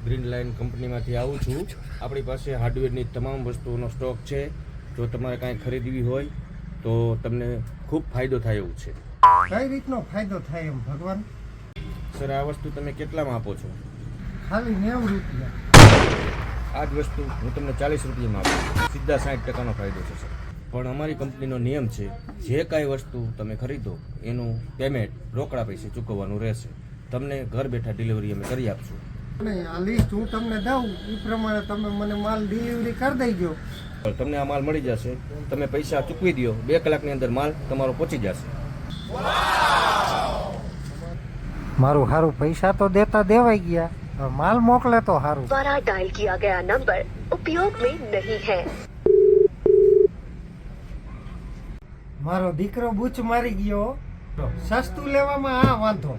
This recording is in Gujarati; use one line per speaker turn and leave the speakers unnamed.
ગ્રીન લાઇન કંપનીમાંથી આવું છું. આપણી પાસે હાર્ડવેરની તમામ વસ્તુઓનો સ્ટોક છે. જો તમારે કાંઈ ખરીદવી હોય તો તમને ખૂબ ફાયદો થાય એવું છે.
કઈ રીતનો ફાયદો થાય એમ ભગવાન?
સર, આ વસ્તુ તમે કેટલામાં આપો છો?
ખાલી 90 રૂપિયા.
આ જ વસ્તુ હું તમને 40 રૂપિયામાં આપું છું. સીધા 60% ફાયદો છે સર. પણ અમારી કંપનીનો નિયમ છે, જે કાંઈ વસ્તુ તમે ખરીદો એનું પેમેન્ટ રોકડા પૈસે ચૂકવવાનું રહેશે. તમને ઘર બેઠા ડિલિવરી અમે કરી આપશું.
નહીં, આ લિસ્ટ હું તમને દઉં એ પ્રમાણે તમે મને માલ ડિલિવરી કરી દેજો.
તમને આ માલ મળી જશે. તમે પૈસા ચૂકવી દો, 2 કલાકની અંદર માલ તમારો પહોંચી જશે.
મારું સારું પૈસા તો દેતા દેવાઈ ગયા, હવે માલ મોકલે તો સારું.
द्वारा डायल किया गया नंबर उपयोग में नहीं है.
મારો દીકરો બૂચ મારી ગયો. સસ્તું લેવામાં આ વાંધો.